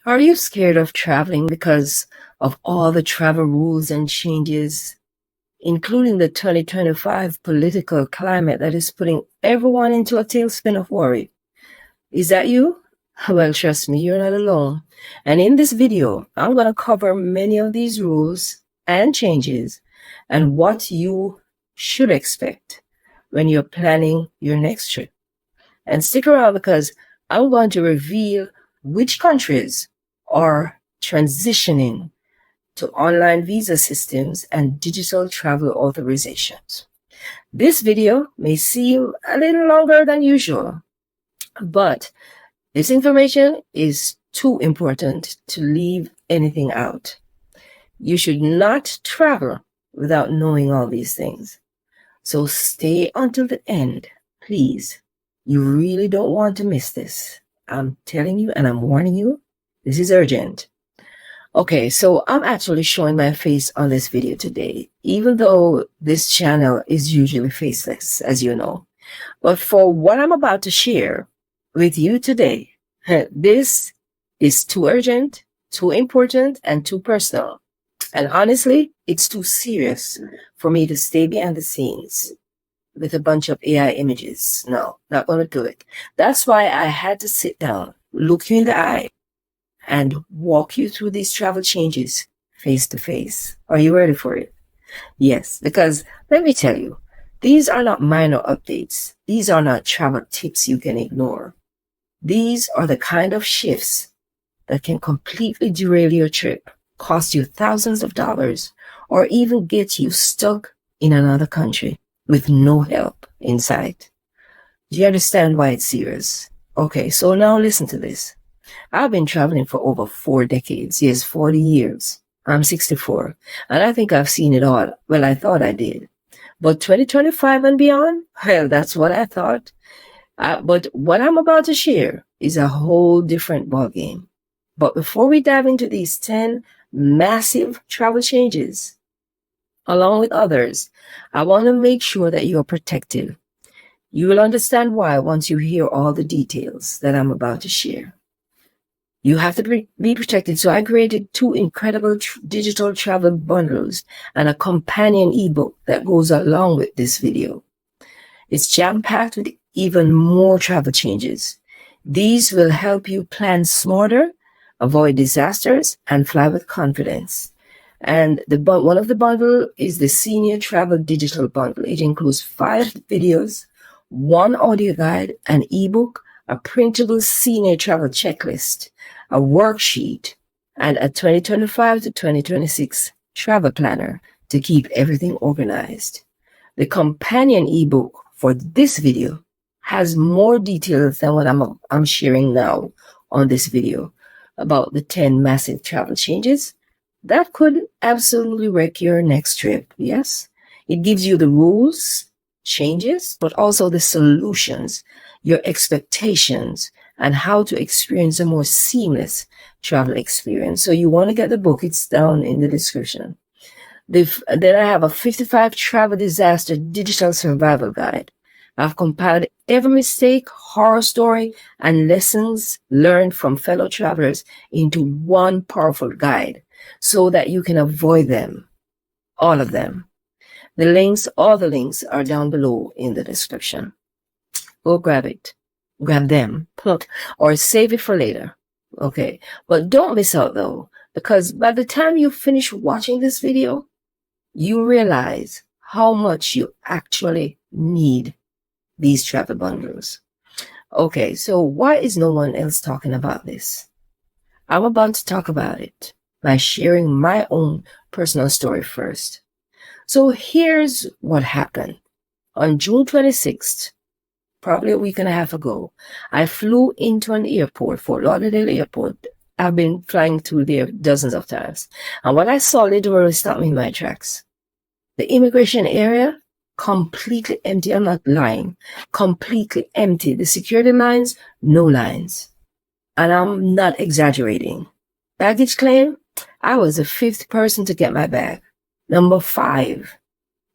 Are you scared of traveling because of all the travel rules and changes, including the 2025 political climate that is putting everyone into a tailspin of worry? Is that you? Well, trust me, you're not alone. And in this video, I'm going to cover many of these rules and changes and what you should expect when you're planning your next trip. And stick around because I'm going to reveal which countries are transitioning to online visa systems and digital travel authorizations. This video may seem a little longer than usual, but this information is too important to leave anything out. You should not travel without knowing all these things. So stay until the end, please. You really don't want to miss this. I'm telling you and I'm warning you, this is urgent. Okay, so I'm actually showing my face on this video today, even though this channel is usually faceless, as you know. But for what I'm about to share with you today, this is too urgent, too important, and too personal. And honestly, it's too serious for me to stay behind the scenes with a bunch of AI images. No, not going to do it. That's why I had to sit down, look you in the eye, and walk you through these travel changes face to face. Are you ready for it? Yes, because let me tell you, these are not minor updates. These are not travel tips you can ignore. These are the kind of shifts that can completely derail your trip, cost you thousands of dollars, or even get you stuck in another country with no help in sight. Do you understand why it's serious? Okay, so now listen to this. I've been traveling for over 4 decades. Yes, 40 years. I'm 64, and I think I've seen it all. Well, I thought I did. But 2025 and beyond? Well, that's what I thought. But what I'm about to share is a whole different ballgame. But before we dive into these 10 massive travel changes, along with others, I want to make sure that you're protected. You will understand why once you hear all the details that I'm about to share. You have to be protected. So I created 2 incredible digital travel bundles and a companion ebook that goes along with this video. It's jam-packed with even more travel changes. These will help you plan smarter, avoid disasters, and fly with confidence. And one of the bundle is the Senior Travel Digital Bundle. It includes 5 videos, 1 audio guide, an ebook, a printable senior travel checklist, a worksheet, and a 2025 to 2026 travel planner to keep everything organized. The companion ebook for this video has more details than what I'm sharing now on this video about the 10 massive travel changes that could absolutely wreck your next trip. Yes, it gives you the rules, changes, but also the solutions, your expectations, and how to experience a more seamless travel experience. So you want to get the book. It's down in the description. Then I have a 55 travel disaster digital survival guide. I've compiled every mistake, horror story, and lessons learned from fellow travelers into one powerful guide so that you can avoid them, all of them. All the links are down below in the description. Go grab it, grab them, or save it for later. Okay, but don't miss out though, because by the time you finish watching this video, you realize how much you actually need these travel bundles. Okay, so why is no one else talking about this? I'm about to talk about it by sharing my own personal story first. So here's what happened. On June 26th, probably a week and a half ago, I flew into an airport, Fort Lauderdale Airport. I've been flying through there dozens of times. And what I saw literally stopped me in my tracks. The immigration area, completely empty. I'm not lying. Completely empty. The security lines, no lines. And I'm not exaggerating. Baggage claim, I was the 5th person to get my bag. Number 5.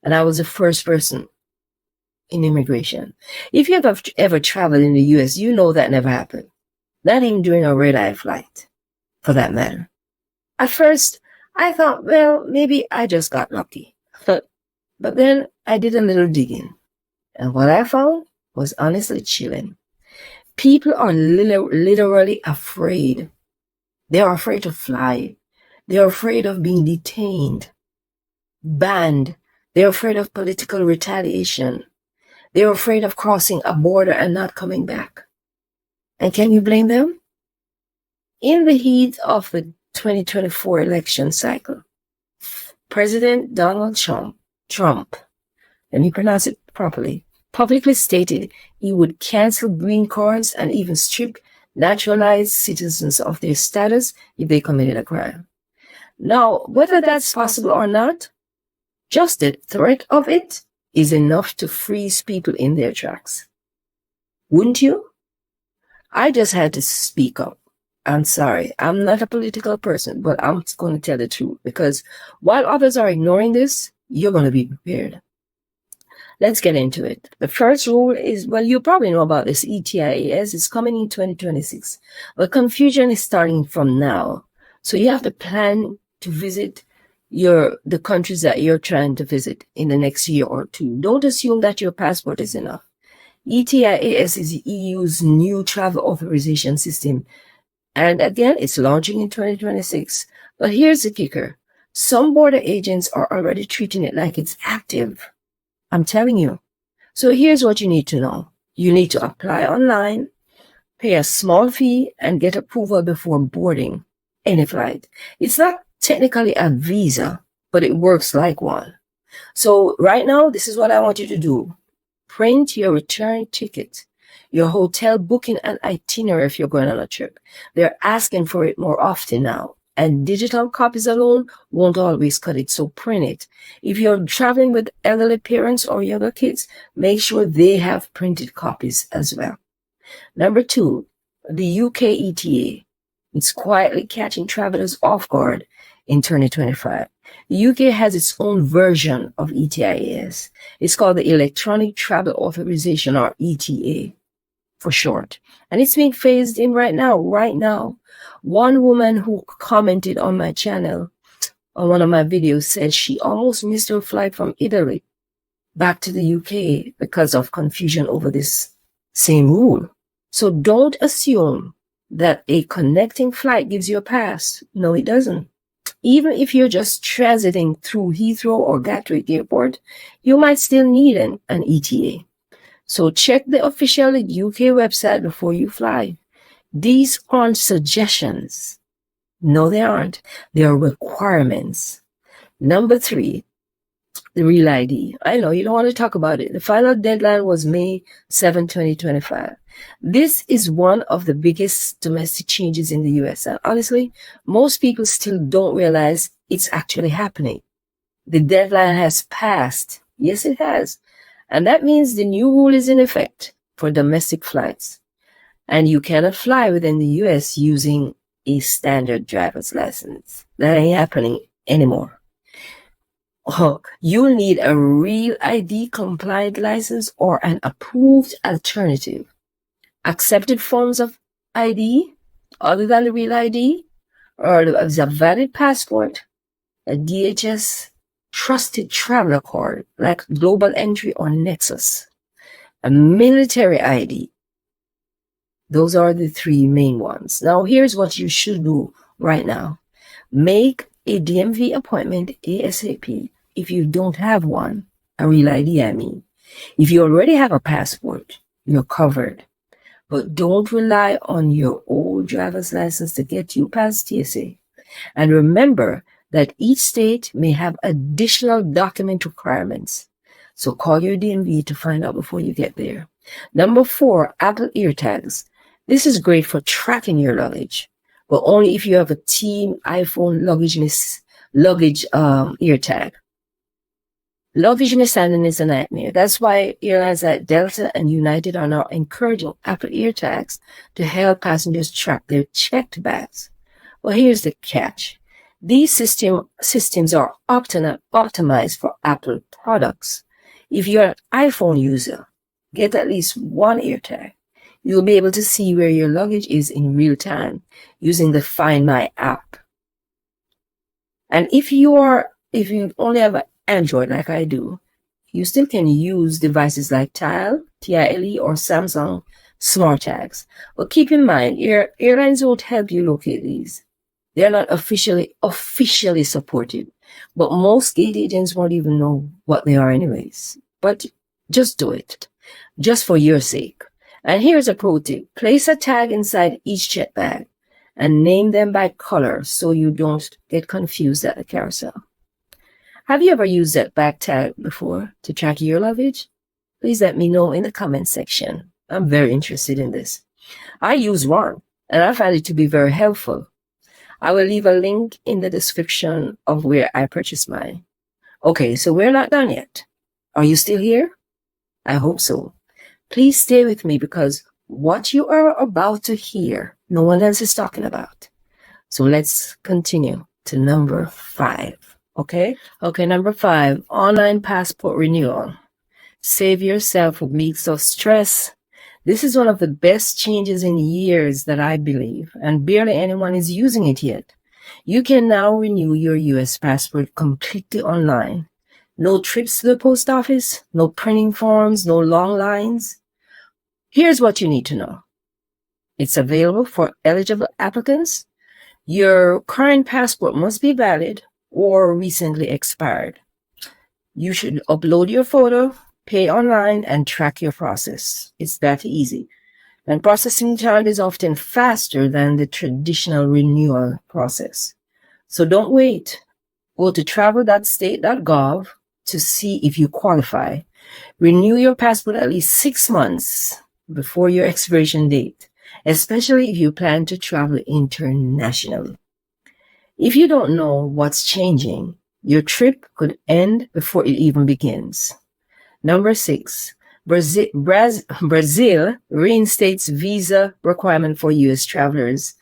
And I was the first person in immigration. If you ever traveled in the US, you know that never happened. Not even during a red-eye flight. for that matter. At first, I thought, well, maybe I just got lucky. But then I did a little digging. And what I found was honestly chilling. People are literally afraid. They are afraid to fly. They are afraid of being detained, banned. They're afraid of political retaliation. They're afraid of crossing a border and not coming back. And can you blame them? In the heat of the 2024 election cycle, President Donald Trump, let me pronounce it properly, publicly stated he would cancel green cards and even strip naturalized citizens of their status if they committed a crime. Now, whether that's possible or not, just the threat of it is enough to freeze people in their tracks. Wouldn't you? I just had to speak up. I'm sorry, I'm not a political person, but I'm going to tell the truth, because while others are ignoring this, you're going to be prepared. Let's get into it. The first rule is, well, you probably know about this ETIAS. It's coming in 2026. But confusion is starting from now. So you have to plan to visit the countries that you're trying to visit in the next year or two. Don't assume that your passport is enough. ETIAS is the EU's new travel authorization system. And again, it's launching in 2026. But here's the kicker. Some border agents are already treating it like it's active. I'm telling you. So here's what you need to know. You need to apply online, pay a small fee, and get approval before boarding any flight. It's not technically a visa, but it works like one. So right now, this is what I want you to do. Print your return ticket, your hotel booking and itinerary if you're going on a trip. They're asking for it more often now. And digital copies alone won't always cut it, so print it. If you're traveling with elderly parents or younger kids, make sure they have printed copies as well. Number 2, the UK ETA. It's quietly catching travelers off guard in 2025. The UK has its own version of ETIAS. It's called the Electronic Travel Authorization, or ETA for short. And it's being phased in right now. One woman who commented on my channel, on one of my videos, said she almost missed her flight from Italy back to the UK because of confusion over this same rule. So don't assume that a connecting flight gives you a pass. No, it doesn't. Even if you're just transiting through Heathrow or Gatwick Airport, you might still need an ETA. So check the official UK website before you fly. These aren't suggestions. No, they aren't. They are requirements. Number 3, the Real ID. I know you don't want to talk about it. The final deadline was May 7, 2025. This is one of the biggest domestic changes in the US. And honestly, most people still don't realize it's actually happening. The deadline has passed. Yes, it has. And that means the new rule is in effect for domestic flights. And you cannot fly within the US using a standard driver's license. That ain't happening anymore. Oh, you'll need a Real ID compliant license or an approved alternative. Accepted forms of ID other than the Real ID, or a valid passport, a DHS trusted traveler card like Global Entry or Nexus, a military ID. Those are the 3 main ones. Now, here's what you should do right now. Make a DMV appointment ASAP if you don't have one, a Real ID, I mean. If you already have a passport, you're covered. But don't rely on your old driver's license to get you past TSA. And remember that each state may have additional document requirements. So call your DMV to find out before you get there. Number 4, Apple AirTags. This is great for tracking your luggage, but only if you have a Team iPhone luggage AirTag. Luggage mishandling is a nightmare. That's why airlines like Delta and United are now encouraging Apple AirTags to help passengers track their checked bags. Well, here's the catch. These systems are optimized for Apple products. If you're an iPhone user, get at least one AirTag. You'll be able to see where your luggage is in real time using the Find My app. And if you only have an Android like I do, you still can use devices like Tile, or Samsung Smart Tags. But keep in mind, airlines won't help you locate these. They're not officially supported. But most gate agents won't even know what they are anyways. But just do it. Just for your sake. And here's a pro tip. Place a tag inside each check bag and name them by color so you don't get confused at the carousel. Have you ever used that bag tag before to track your luggage? Please let me know in the comment section. I'm very interested in this. I use one, and I find it to be very helpful. I will leave a link in the description of where I purchased mine. Okay, so we're not done yet. Are you still here? I hope so. Please stay with me because what you are about to hear, no one else is talking about. So let's continue to number 5. Okay, number 5, online passport renewal. Save yourself weeks of stress. This is one of the best changes in years that I believe, and barely anyone is using it yet. You can now renew your US passport completely online. No trips to the post office, no printing forms, no long lines. Here's what you need to know. It's available for eligible applicants. Your current passport must be valid or recently expired. You should upload your photo, pay online, and track your process. It's that easy. And processing time is often faster than the traditional renewal process. So don't wait. Go to travel.state.gov to see if you qualify. Renew your passport at least 6 months before your expiration date, especially if you plan to travel internationally. If you don't know what's changing, your trip could end before it even begins. Number 6, Brazil reinstates visa requirement for U.S. travelers.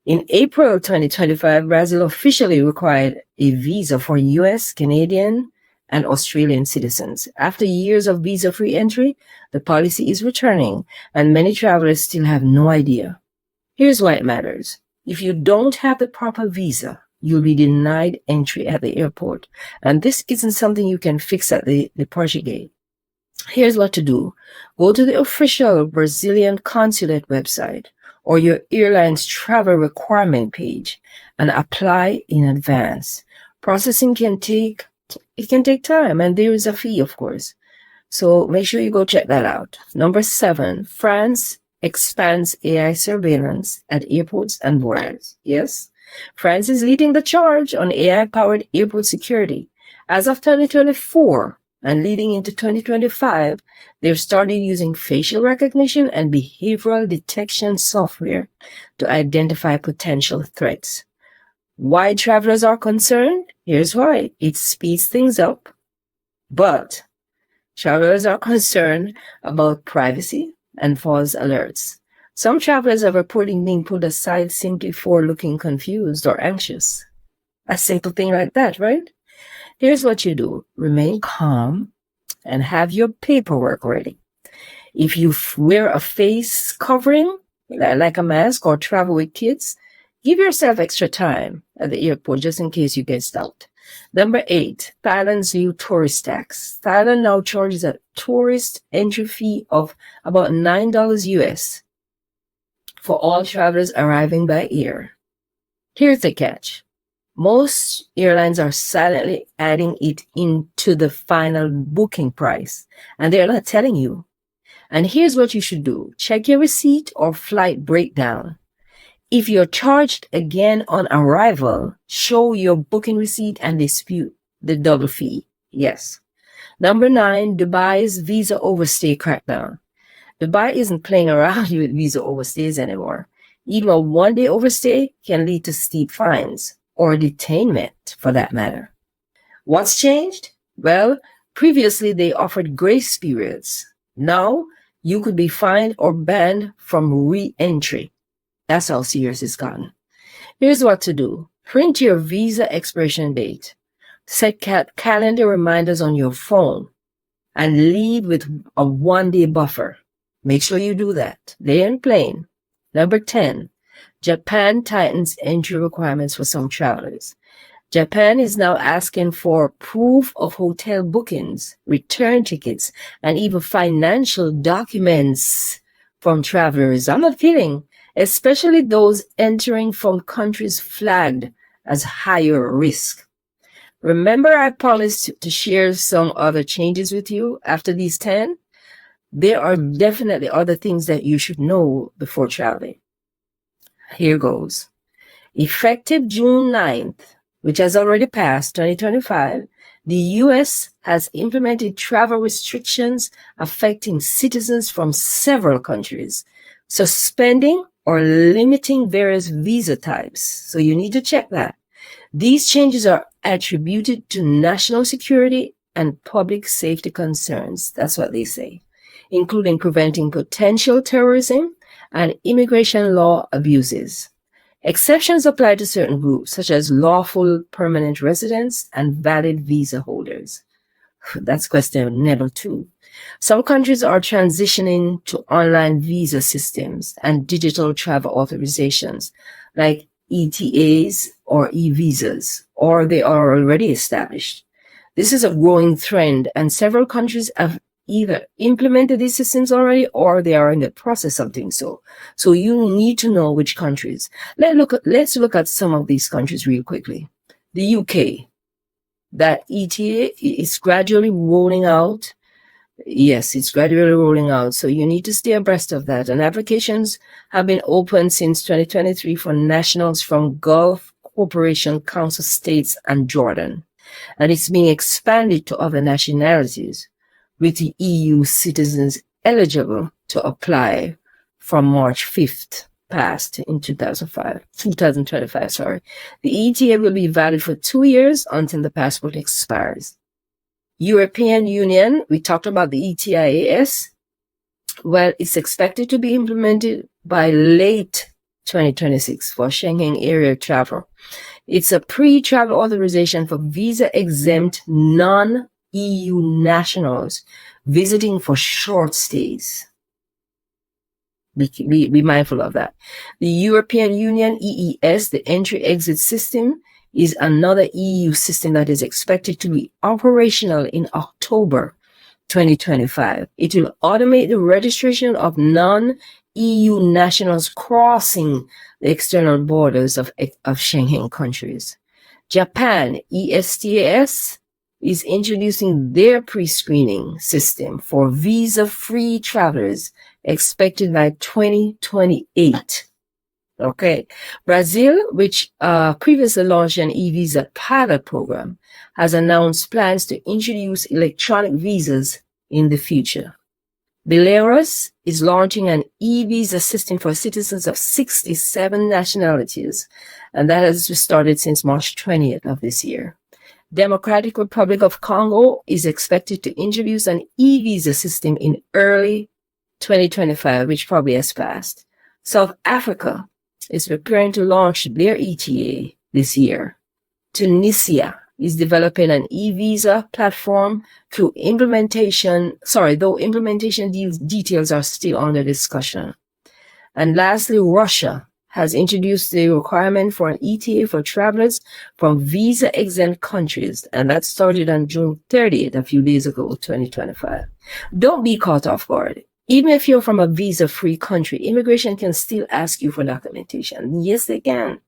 In April 2025, Brazil officially required a visa for U.S., Canadian, and Australian citizens. After years of visa-free entry, the policy is returning, and many travelers still have no idea. Here's why it matters. If you don't have the proper visa, you'll be denied entry at the airport, and this isn't something you can fix at the departure gate. Here's what to do. Go to the official Brazilian consulate website or your airline's travel requirement page and apply in advance. Processing can take time, and there is a fee, of course. So make sure you go check that out. Number 7, France expands AI surveillance at airports and borders. Yes, France is leading the charge on AI-powered airport security. As of 2024 and leading into 2025, they've started using facial recognition and behavioral detection software to identify potential threats. Why travelers are concerned? Here's why. It speeds things up, but travelers are concerned about privacy and false alerts. Some travelers are reporting being put aside simply for looking confused or anxious. A simple thing like that, right? Here's what you do. Remain calm and have your paperwork ready. If you wear a face covering, like a mask, or travel with kids, give yourself extra time at the airport just in case you get stopped. Number 8, Thailand's new tourist tax. Thailand now charges a tourist entry fee of about $9 US for all travelers arriving by air. Here's the catch. Most airlines are silently adding it into the final booking price, and they're not telling you. And here's what you should do. Check your receipt or flight breakdown. If you're charged again on arrival, show your booking receipt and dispute the double fee. Yes. Number 9, Dubai's visa overstay crackdown. Dubai isn't playing around with visa overstays anymore. Even a one-day overstay can lead to steep fines or detainment for that matter. What's changed? Well, previously they offered grace periods. Now you could be fined or banned from re-entry. That's how serious it's gotten. Here's what to do. Print your visa expiration date. Set calendar reminders on your phone and leave with a one-day buffer. Make sure you do that. Lay and plain. Number 10, Japan tightens entry requirements for some travelers. Japan is now asking for proof of hotel bookings, return tickets, and even financial documents from travelers. I'm not kidding, especially those entering from countries flagged as higher risk. Remember, I promised to share some other changes with you after these 10? There are definitely other things that you should know before traveling. Here goes. Effective June 9th, which has already passed, 2025, the U.S. has implemented travel restrictions affecting citizens from several countries, suspending or limiting various visa types. So you need to check that. These changes are attributed to national security and public safety concerns. That's what they say, including preventing potential terrorism and immigration law abuses. Exceptions apply to certain groups, such as lawful permanent residents and valid visa holders. That's question number 2. Some countries are transitioning to online visa systems and digital travel authorizations, like ETAs or e-visas, or they are already established. This is a growing trend, and several countries have either implemented these systems already or they are in the process of doing so. So you need to know which countries. Let's look at some of these countries real quickly. The UK, that ETA is gradually rolling out. Yes, it's gradually rolling out. So you need to stay abreast of that. And applications have been open since 2023 for nationals from Gulf Cooperation Council states and Jordan. And it's being expanded to other nationalities, with the EU citizens eligible to apply from March 5th past in 2025. The ETA will be valid for 2 years until the passport expires. European Union, we talked about the ETIAS. Well, it's expected to be implemented by late 2026 for Schengen area travel. It's a pre-travel authorization for visa-exempt non-EU nationals visiting for short stays. Be mindful of that. The European Union EES, the entry-exit system, is another EU system that is expected to be operational in October 2025. It will automate the registration of non-EU nationals crossing the external borders of Schengen countries. Japan, ESTAS, is introducing their pre-screening system for visa-free travelers expected by 2028. Okay. Brazil, which previously launched an e-visa pilot program, has announced plans to introduce electronic visas in the future. Belarus is launching an e-visa system for citizens of 67 nationalities, and that has started since March 20th of this year. Democratic Republic of Congo is expected to introduce an e-visa system in early 2025, which probably has passed. South Africa is preparing to launch their ETA this year. Tunisia is developing an e-visa platform though implementation details are still under discussion. And lastly, Russia has introduced the requirement for an ETA for travelers from visa-exempt countries, and that started on June 30th, a few days ago, 2025. Don't be caught off guard. Even if you're from a visa-free country, immigration can still ask you for documentation. Yes, they can.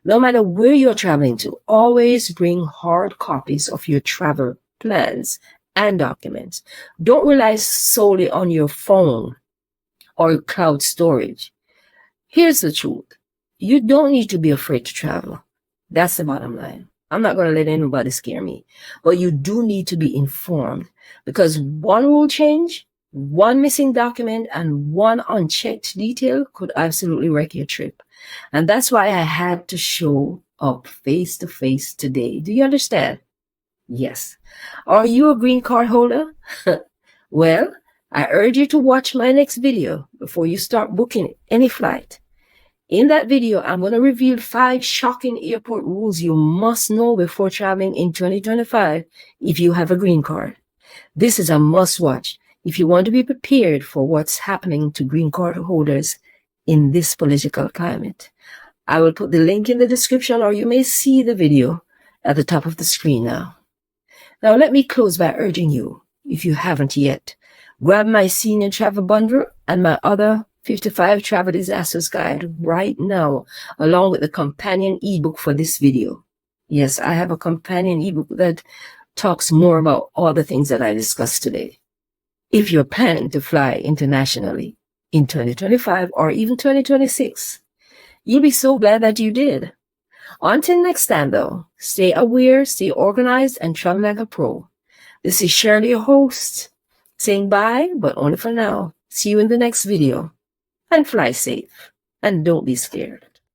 No matter where you're traveling to, always bring hard copies of your travel plans and documents. Don't rely solely on your phone or cloud storage. Here's the truth. You don't need to be afraid to travel. That's the bottom line. I'm not going to let anybody scare me. But you do need to be informed, because one rule change, one missing document, and one unchecked detail could absolutely wreck your trip. And that's why I had to show up face to face today. Do you understand? Yes. Are you a green card holder? Well, I urge you to watch my next video before you start booking any flight. In that video, I'm going to reveal 5 shocking airport rules you must know before traveling in 2025 if you have a green card. This is a must watch. if you want to be prepared for what's happening to green card holders in this political climate. I will put the link in the description, or you may see the video at the top of the screen now. Now, let me close by urging you, if you haven't yet, grab my senior travel bundle and my other 55 travel disasters guide right now, along with the companion ebook for this video. Yes, I have a companion ebook that talks more about all the things that I discussed today. If you're planning to fly internationally in 2025 or even 2026, you'll be so glad that you did. Until next time, though, stay aware, stay organized, and travel like a pro. This is Shirley, your host, saying bye, but only for now. See you in the next video. And fly safe. And don't be scared.